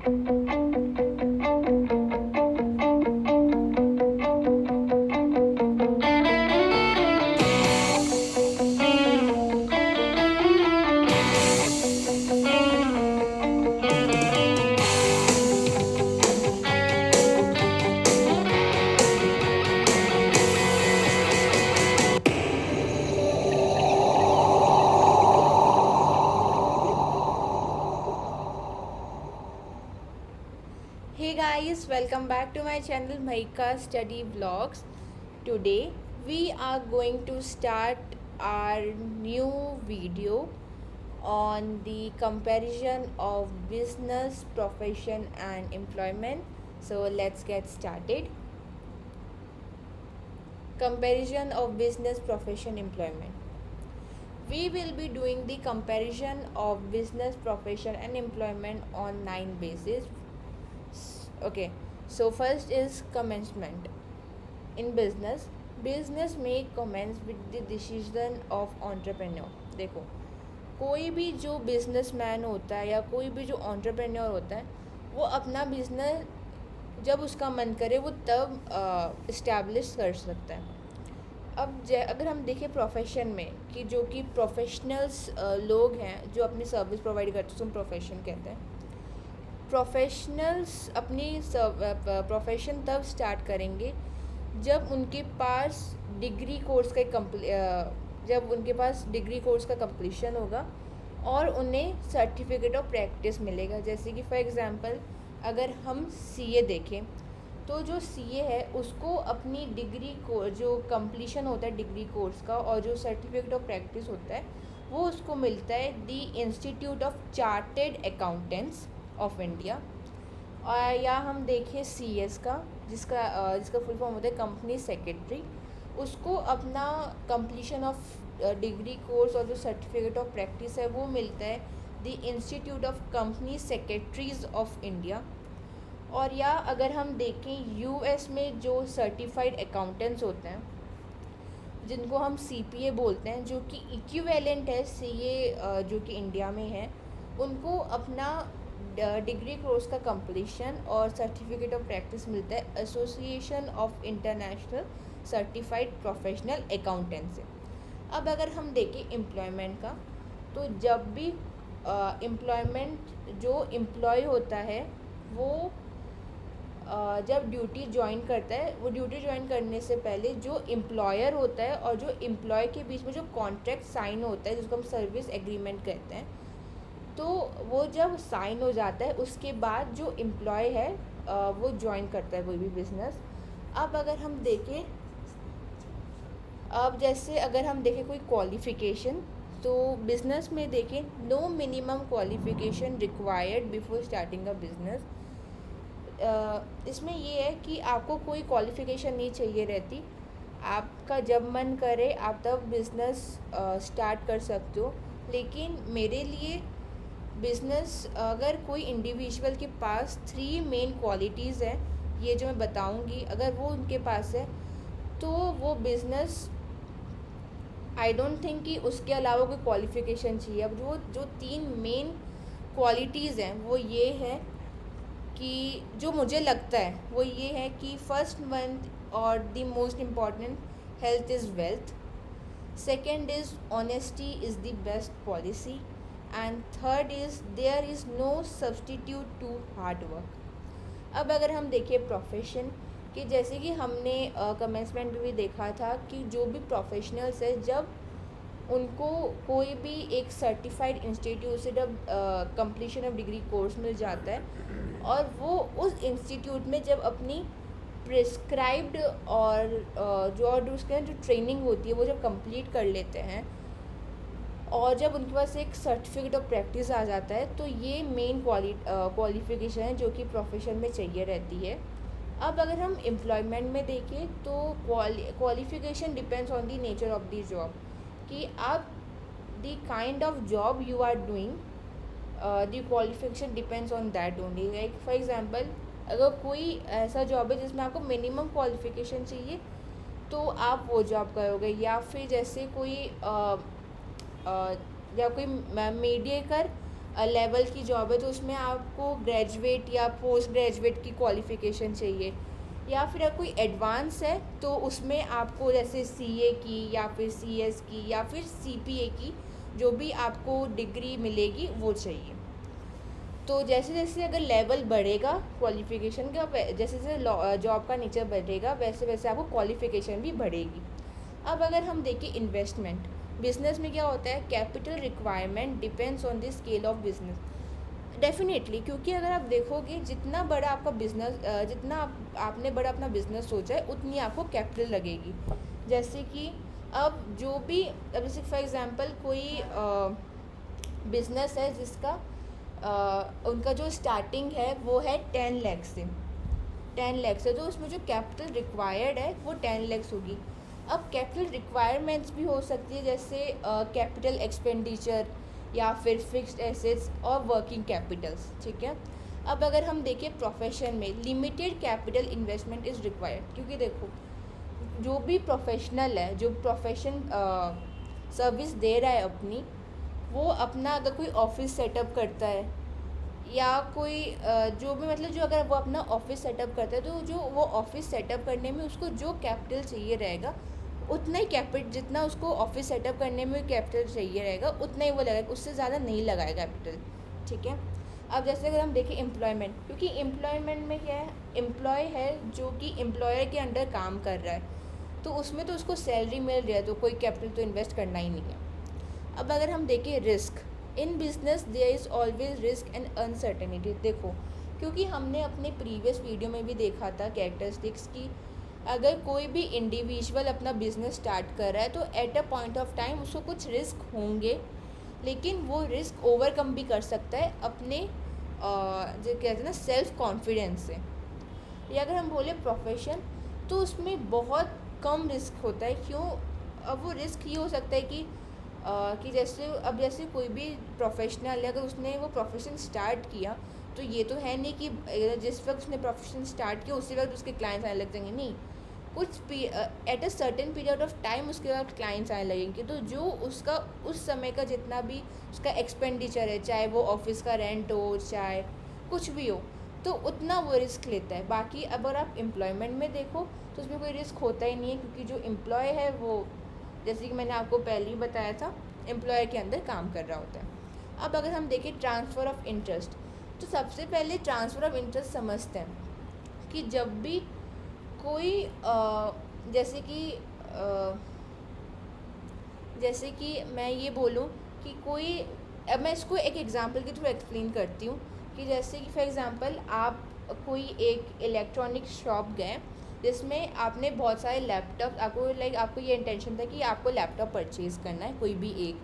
Hey guys, welcome back to my channel Mahika Study Vlogs. Today we are going to start our new video on the comparison of business, profession and employment. So let's get started. Comparison of business, profession, employment. We will be doing the comparison of business, profession and employment on 9 bases. Okay, so first is commencement. In business may commence with the decision of entrepreneur. देखो, कोई भी जो businessman होता है या कोई भी जो एंटरप्रेन्योर होता है, वो अपना बिजनेस जब उसका मन करे वो तब इस्टेब्लिश कर सकता है. अब अगर हम देखें प्रोफेशन में कि जो कि प्रोफेशनल्स लोग हैं जो अपनी सर्विस प्रोवाइड करते हैं, उसको हम प्रोफेशन कहते हैं. प्रोफेशनल्स अपनी प्रोफेशन तब स्टार्ट करेंगे जब उनके पास डिग्री कोर्स का जब उनके पास डिग्री कोर्स का कंप्लीशन होगा और उन्हें सर्टिफिकेट ऑफ प्रैक्टिस मिलेगा. जैसे कि फॉर एग्जांपल अगर हम सीए देखें तो जो सीए है उसको अपनी डिग्री को जो कंप्लीशन होता है डिग्री कोर्स का और जो सर्टिफिकेट ऑफ प्रैक्टिस होता है वो उसको मिलता है the institute of chartered accountants of India. या हम देखें सीएस का जिसका फुल फॉर्म होता है कंपनी सेक्रेटरी, उसको अपना कंप्लीशन ऑफ डिग्री कोर्स और जो सर्टिफिकेट ऑफ प्रैक्टिस है वो मिलता है the institute of company secretaries of India. और या अगर हम देखें यूएस में जो सर्टिफाइड अकाउंटेंट्स होते हैं जिनको हम सीपीए बोलते हैं, जो कि इक्विवेलेंट है सीए जो कि इंडिया में है, उनको अपना डिग्री कोर्स का कंप्लीशन और सर्टिफिकेट ऑफ प्रैक्टिस मिलता है association of international certified professional accountant से. अब अगर हम देखें एम्प्लॉयमेंट का, तो जब भी एम्प्लॉयमेंट जो एम्प्लॉय होता है वो जब ड्यूटी ज्वाइन करता है, वो ड्यूटी ज्वाइन करने से पहले जो एम्प्लॉयर होता है और जो एम्प्लॉय के बीच में जो कॉन्ट्रैक्ट साइन होता है जिसको हम सर्विस एग्रीमेंट कहते हैं, तो वो जब साइन हो जाता है उसके बाद जो एम्प्लॉय है वो ज्वाइन करता है कोई भी बिज़नेस. अब जैसे अगर हम देखें कोई क्वालिफ़िकेशन, तो बिज़नेस में देखें no minimum qualification required before starting a business. इसमें ये है कि आपको कोई क्वालिफ़िकेशन नहीं चाहिए रहती, आपका जब मन करे आप तब बिज़नेस स्टार्ट कर सकते हो. लेकिन मेरे लिए बिज़नेस अगर कोई इंडिविजुअल के पास 3 मेन क्वालिटीज़ हैं, ये जो मैं बताऊंगी, अगर वो उनके पास है तो वो बिज़नेस आई डोंट थिंक कि उसके अलावा कोई क्वालिफ़िकेशन चाहिए. अब जो 3 मेन क्वालिटीज़ हैं वो ये है कि जो मुझे लगता है वो ये है कि फर्स्ट वन और the most important, health is wealth. Second is honesty is the best policy. And third is there is no substitute to hard work. अब अगर हम देखें प्रोफेशन कि जैसे कि हमने कमेंसमेंट में भी देखा था कि जो भी प्रोफेशनल्स है जब उनको कोई भी एक सर्टिफाइड इंस्टीट्यूट से जब कंप्लीशन ऑफ डिग्री कोर्स मिल जाता है और वो उस इंस्टीट्यूट में जब अपनी प्रिस्क्राइब्ड और जो उसके जो ट्रेनिंग होती है वो जब कंप्लीट कर लेते हैं और जब उनके पास एक सर्टिफिकेट ऑफ प्रैक्टिस आ जाता है, तो ये मेन क्वालिफ़िकेशन है जो कि प्रोफेशन में चाहिए रहती है. अब अगर हम एम्प्लॉयमेंट में देखें तो qualification depends on the nature of the job, कि आप the kind of job you are doing, the qualification depends on that only. Like for example अगर कोई ऐसा जॉब है जिसमें आपको मिनिमम क्वालिफ़िकेशन चाहिए तो आप वो जॉब करोगे. या फिर जैसे कोई या कोई मीडिएटर लेवल की जॉब है तो उसमें आपको ग्रेजुएट या पोस्ट ग्रेजुएट की क्वालिफ़िकेशन चाहिए, या फिर अगर कोई एडवांस है तो उसमें आपको जैसे सीए की या फिर सीएस की या फिर सीपीए की जो भी आपको डिग्री मिलेगी वो चाहिए। तो जैसे जैसे अगर लेवल बढ़ेगा क्वालिफ़िकेशन का, जैसे जैसे जॉब का नेचर बढ़ेगा वैसे वैसे आपको क्वालिफ़िकेशन भी बढ़ेगी। अब अगर हम देखें इन्वेस्टमेंट, बिजनेस में क्या होता है, capital requirement depends on the scale of business. Definitely, क्योंकि अगर आप देखोगे जितना बड़ा आपका बिजनेस, जितना आपने बड़ा अपना बिजनेस सोचा है उतनी आपको कैपिटल लगेगी। जैसे कि अब जो भी, अब जैसे फॉर एग्जांपल कोई बिजनेस है जिसका उनका जो स्टार्टिंग है वो है 10 लाख से, 10 लाख से, तो उसमें जो कैपिटल रिक्वायर्ड है वो 10 लाख होगी। अब कैपिटल रिक्वायरमेंट्स भी हो सकती है जैसे कैपिटल एक्सपेंडिचर या फिर फिक्स्ड एसेट्स और वर्किंग कैपिटल्स, ठीक है। अब अगर हम देखें प्रोफेशन में, limited capital investment is required, क्योंकि देखो जो भी प्रोफेशनल है, जो प्रोफेशन सर्विस दे रहा है अपनी, वो अपना अगर कोई ऑफिस सेटअप करता है या कोई जो भी, मतलब जो अगर वो अपना ऑफिस सेटअप करता है तो जो वो ऑफिस सेटअप करने में उसको जो कैपिटल चाहिए रहेगा उतना ही कैपिटल, जितना उसको ऑफिस सेटअप करने में कैपिटल चाहिए रहेगा उतना ही वो लगाएगा, उससे ज़्यादा नहीं लगाएगा कैपिटल, ठीक है। अब जैसे अगर हम देखें एम्प्लॉयमेंट, क्योंकि एम्प्लॉयमेंट में क्या है, एम्प्लॉय है जो कि एम्प्लॉयर के अंडर काम कर रहा है तो उसमें तो उसको सैलरी मिल रही है तो कोई कैपिटल तो इन्वेस्ट करना ही नहीं है। अब अगर हम देखें risk, in business there is always risk and uncertainty. देखो, क्योंकि हमने अपने प्रीवियस वीडियो में भी देखा था कैरेक्टरिस्टिक्स की, अगर कोई भी इंडिविजुअल अपना बिजनेस स्टार्ट कर रहा है तो at a point of time उसको कुछ रिस्क होंगे, लेकिन वो रिस्क ओवरकम भी कर सकता है अपने जो कहते हैं ना सेल्फ कॉन्फिडेंस से। या अगर हम बोले प्रोफेशन, तो उसमें बहुत कम रिस्क होता है। क्यों? अब वो रिस्क ये हो सकता है कि जैसे अब जैसे कोई भी प्रोफेशनल है, अगर उसने वो प्रोफेशन स्टार्ट किया तो ये तो है नहीं कि जिस वक्त उसने प्रोफेशन स्टार्ट किया उसी वक्त उसके क्लाइंट्स आने लग जाएंगे, नहीं। कुछ at a certain period of time उसके बाद क्लाइंट्स आने लगेंगे, तो जो उसका उस समय का जितना भी उसका एक्सपेंडिचर है, चाहे वो ऑफिस का रेंट हो चाहे कुछ भी हो, तो उतना वो रिस्क लेता है। बाकी अगर आप एम्प्लॉयमेंट में देखो तो उसमें कोई रिस्क होता ही नहीं है, क्योंकि जो एम्प्लॉय है वो, जैसे कि मैंने आपको पहले ही बताया था, एम्प्लॉयर के अंदर काम कर रहा होता है। अब अगर हम देखें ट्रांसफ़र ऑफ इंटरेस्ट, तो सबसे पहले ट्रांसफ़र ऑफ इंटरेस्ट समझते हैं कि जब भी कोई जैसे कि मैं ये बोलूँ कि कोई, अब मैं इसको एक एग्जांपल के थ्रू एक्सप्लेन करती हूँ कि जैसे कि फॉर एग्जांपल आप कोई एक इलेक्ट्रॉनिक शॉप गए जिसमें आपने बहुत सारे लैपटॉप, आपको ये इंटेंशन था कि आपको लैपटॉप परचेज़ करना है कोई भी एक,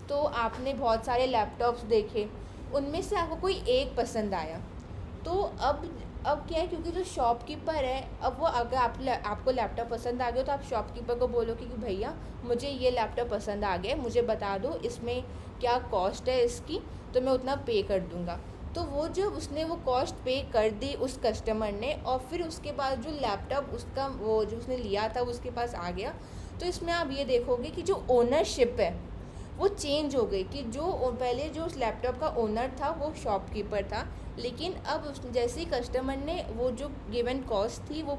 तो आपने बहुत सारे लैपटॉप्स देखे, उनमें से आपको कोई एक पसंद आया। तो अब क्या है, क्योंकि जो शॉपकीपर है, अब वो अगर आपको लैपटॉप पसंद आ गया तो आप शॉपकीपर को बोलोगे कि भैया मुझे ये लैपटॉप पसंद आ गया, मुझे बता दो इसमें क्या कॉस्ट है इसकी, तो मैं उतना पे कर दूँगा। तो वो जो उसने वो कॉस्ट पे कर दी उस कस्टमर ने, और फिर उसके बाद जो लैपटॉप उसका वो जो उसने लिया था उसके पास आ गया, तो इसमें आप ये देखोगे कि जो ओनरशिप है वो चेंज हो गई, कि जो पहले जो उस लैपटॉप का ओनर था वो शॉपकीपर था, लेकिन अब उस जैसे ही कस्टमर ने वो जो गिवन कॉस्ट थी वो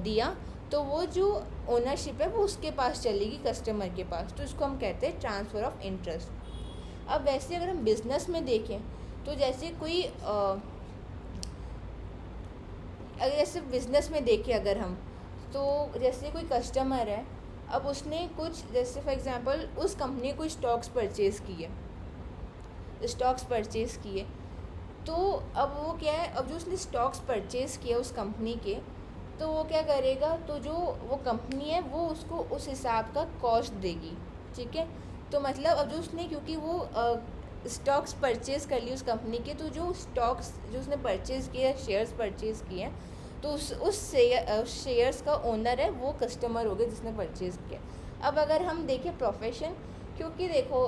दिया, तो वो जो ओनरशिप है वो उसके पास चलेगी, कस्टमर के पास। तो इसको हम कहते हैं ट्रांसफ़र ऑफ इंटरेस्ट। अब वैसे अगर हम बिज़नेस में देखें तो जैसे कोई अगर जैसे बिज़नेस में देखें अगर हम, तो जैसे कोई कस्टमर है, अब उसने कुछ, जैसे फॉर एग्जांपल उस कंपनी ने कुछ स्टॉक्स परचेज़ किए, तो अब वो क्या है, अब जो उसने स्टॉक्स परचेज़ किए उस कंपनी के, तो वो क्या करेगा, तो जो वो कंपनी है वो उसको उस हिसाब का कॉस्ट देगी, ठीक है। तो मतलब अब जो उसने, क्योंकि वो स्टॉक्स परचेज़ कर ली उस कंपनी के, तो जो स्टॉक्स जो उसने परचेज़ किए, शेयर्स परचेज़ किए हैं, तो उस शेयर्स का ओनर है वो कस्टमर हो गया जिसने परचेज़ किया। अब अगर हम देखें प्रोफेशन, क्योंकि देखो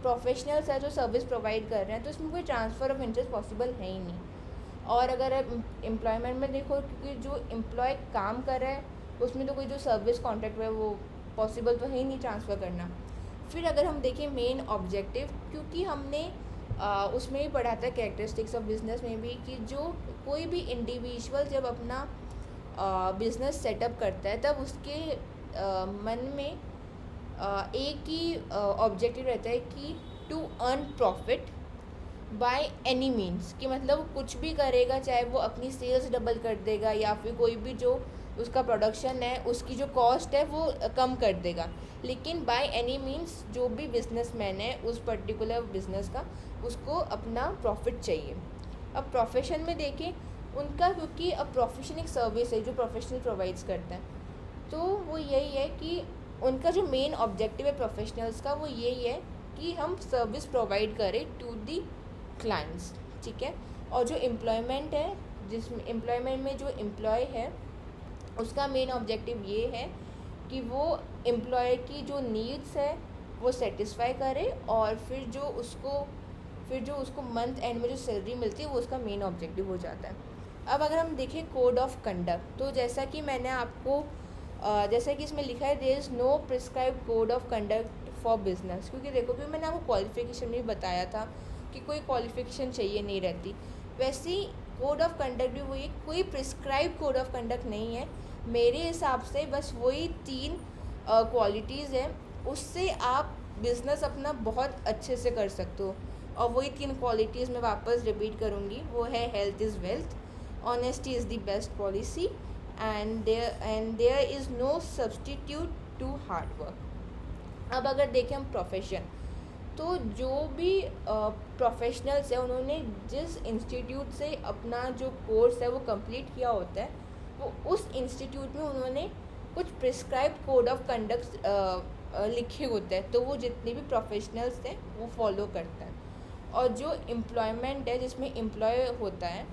प्रोफेशनल्स है जो सर्विस प्रोवाइड कर रहे हैं, तो इसमें कोई ट्रांसफ़र ऑफ इंटरेस्ट पॉसिबल है ही नहीं। और अगर आप एम्प्लॉयमेंट में देखो, क्योंकि जो एम्प्लॉय काम कर रहा है उसमें तो कोई जो सर्विस कॉन्ट्रैक्ट है वो पॉसिबल तो है ही नहीं ट्रांसफ़र करना। फिर अगर हम देखें मेन ऑब्जेक्टिव, क्योंकि हमने उसमें भी पढ़ाता है कैरेक्टरिस्टिक्स ऑफ बिजनेस में भी, कि जो कोई भी इंडिविजुअल जब अपना बिजनेस सेटअप करता है तब उसके मन में एक ही ऑब्जेक्टिव रहता है कि to earn profit by any means, कि मतलब कुछ भी करेगा, चाहे वो अपनी सेल्स डबल कर देगा या फिर कोई भी जो उसका प्रोडक्शन है उसकी जो कॉस्ट है वो कम कर देगा, लेकिन बाय एनी मीन्स जो भी बिजनेसमैन है उस पर्टिकुलर बिजनेस का उसको अपना प्रॉफिट चाहिए। अब प्रोफेशन में देखें उनका, क्योंकि अब प्रोफेशन एक सर्विस है जो प्रोफेशनल प्रोवाइड्स करता है, तो वो यही है कि उनका जो मेन ऑब्जेक्टिव है प्रोफेशनल्स का वो यही है कि हम सर्विस प्रोवाइड करें टू दी क्लाइंट्स, ठीक है। और जो एम्प्लॉयमेंट है, जिसमें एम्प्लॉयमेंट में जो एम्प्लॉय है उसका मेन ऑब्जेक्टिव ये है कि वो एम्प्लॉय की जो नीड्स है वो सेटिस्फाई करे, और फिर जो उसको मंथ एंड में जो सैलरी मिलती है वो उसका मेन ऑब्जेक्टिव हो जाता है। अब अगर हम देखें कोड ऑफ कंडक्ट, तो जैसा कि मैंने आपको जैसा कि इसमें लिखा है, there is no prescribe code of conduct for business, क्योंकि देखो क्योंकि मैंने आपको क्वालिफिकेशन भी बताया था कि कोई क्वालिफिकेशन चाहिए नहीं रहती, वैसे ही कोड ऑफ कंडक्ट भी वही, कोई प्रिस्क्राइब कोड ऑफ कंडक्ट नहीं है मेरे हिसाब से, बस वही 3 क्वालिटीज़ हैं, उससे आप बिज़नेस अपना बहुत अच्छे से कर सकते हो। और वही 3 क्वालिटीज़ मैं वापस रिपीट करूँगी, वो है health is wealth, honesty is the best policy, and there is no substitute to hard work. अब अगर देखें हम प्रोफेशन, तो जो भी प्रोफेशनल्स है उन्होंने जिस इंस्टीट्यूट से अपना जो कोर्स है वो कंप्लीट किया होता है, वो उस इंस्टीट्यूट में उन्होंने कुछ प्रिस्क्राइब कोड ऑफ कंडक्ट लिखे होते हैं, तो वो जितने भी प्रोफेशनल्स हैं वो फॉलो करते हैं। और जो एम्प्लॉयमेंट है जिसमें एम्प्लॉय होता है,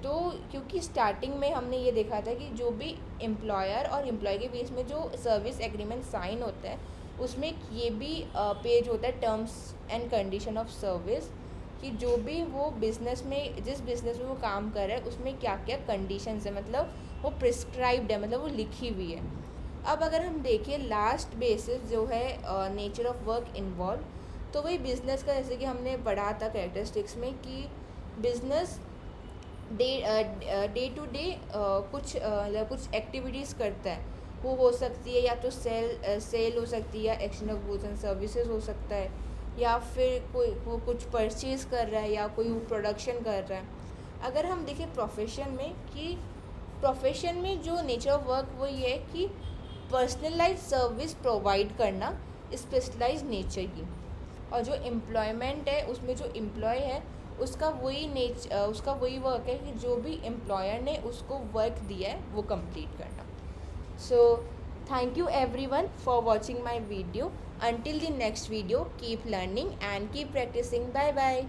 तो क्योंकि स्टार्टिंग में हमने ये देखा था कि जो भी एम्प्लॉयर और एम्प्लॉय के बीच में जो सर्विस एग्रीमेंट साइन होता है उसमें ये भी पेज होता है terms and condition of service, कि जो भी वो बिज़नेस में जिस बिज़नेस में वो काम कर रहा है उसमें क्या क्या कंडीशंस है, मतलब वो प्रिस्क्राइब्ड है, मतलब वो लिखी हुई है। अब अगर हम देखें लास्ट बेसिस जो है नेचर ऑफ वर्क इन्वॉल्व, तो वही बिज़नेस का जैसे कि हमने पढ़ा था कैरेक्टरिस्टिक्स में कि बिज़नेस डे टू डे कुछ एक्टिविटीज़ करता है, वो हो सकती है या तो सेल हो सकती है, या exchange of goods and services हो सकता है, या फिर कोई वो कुछ परचेज़ कर रहा है या कोई वो प्रोडक्शन कर रहा है। अगर हम देखें प्रोफेशन में, कि प्रोफेशन में जो नेचर ऑफ वर्क वो ये है कि पर्सनलाइज सर्विस प्रोवाइड करना स्पेशलाइज नेचर की, और जो एम्प्लॉयमेंट है उसमें जो एम्प्लॉय है उसका वही वर्क है कि जो भी एम्प्लॉयर ने उसको वर्क दिया है वो कंप्लीट करना। So thank you everyone for watching my video. Until the next video, keep learning and keep practicing. Bye bye.